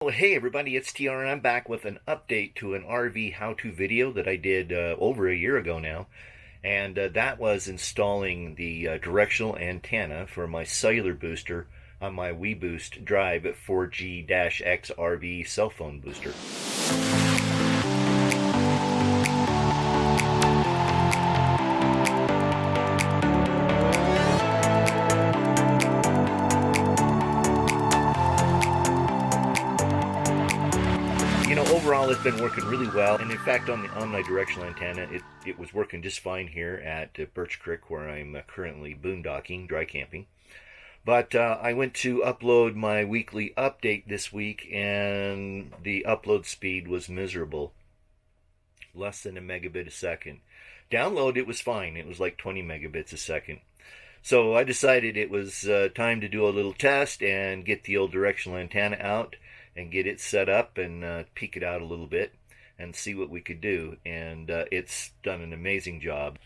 Well, hey everybody, it's TR and I'm back with an update to an RV how-to video that I did over a year ago now. And that was installing the directional antenna for my cellular booster on my Weboost Drive 4G-X RV cell phone booster. Overall it's been working really well, and in fact on the omni-directional antenna it was working just fine here at Birch Creek, where I'm currently boondocking, dry camping. But I went to upload my weekly update this week and the upload speed was miserable. Less than a megabit a second. Download, it was fine. It was like 20 megabits a second. So I decided it was time to do a little test and get the old directional antenna out and get it set up and peek it out a little bit and see what we could do. And it's done an amazing job.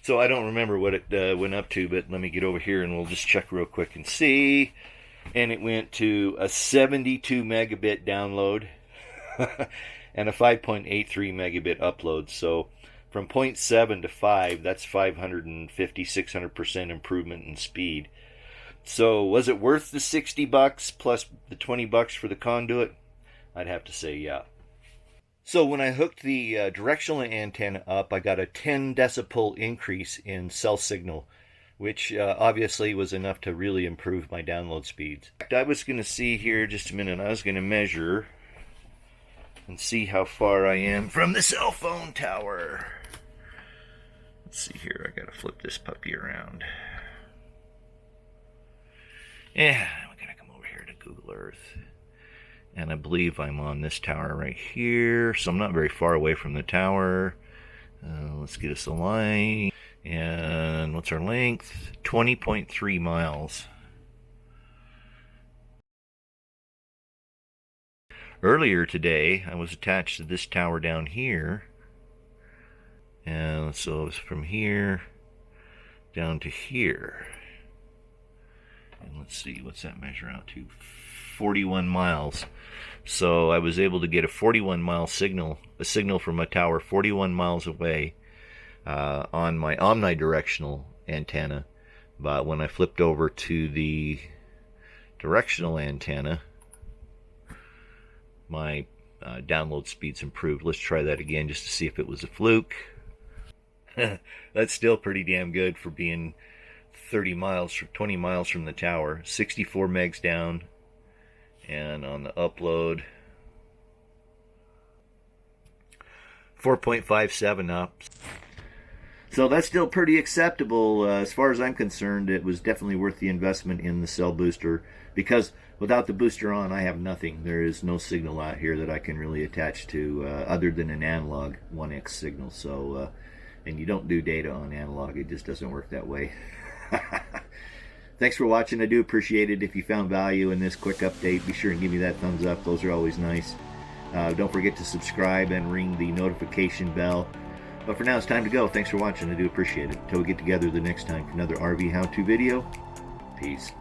So I don't remember what it went up to, but let me get over here and we'll just check real quick and see. And it went to a 72 megabit download and a 5.83 megabit upload. So from 0.7 to 5, that's 600% improvement in speed. So was it worth the $60 plus the $20 for the conduit? I'd have to say yeah. So when I hooked the directional antenna up, I got a 10 decibel increase in cell signal, which obviously was enough to really improve my download speeds. I was going to see here just a minute. I was going to measure and see how far I am from the cell phone tower. Let's see here. I got to flip this puppy around. Yeah, we're going to come over here to Google Earth. And I believe I'm on this tower right here. So I'm not very far away from the tower. Let's get us a line. And what's our length? 20.3 miles. Earlier today, I was attached to this tower down here. And so it's from here down to here. And let's see, what's that measure out to? 41 miles. So I was able to get a 41-mile signal, a signal from a tower 41 miles away on my omnidirectional antenna. But when I flipped over to the directional antenna, my download speeds improved. Let's try that again just to see if it was a fluke. That's still pretty damn good for being 20 miles from the tower. 64 megs down, and on the upload 4.57 up. So that's still pretty acceptable. As far as I'm concerned, it was definitely worth the investment in the cell booster, because without the booster on, I have nothing. There is no signal out here that I can really attach to other than an analog 1X signal. So and you don't do data on analog. It just doesn't work that way. Thanks for watching. I do appreciate it. If you found value in this quick update, be sure and give me that thumbs up. Those are always nice. Don't forget to subscribe and ring the notification bell. But for now, it's time to go. Thanks for watching. I do appreciate it. Until we get together the next time for another RV how-to video, peace.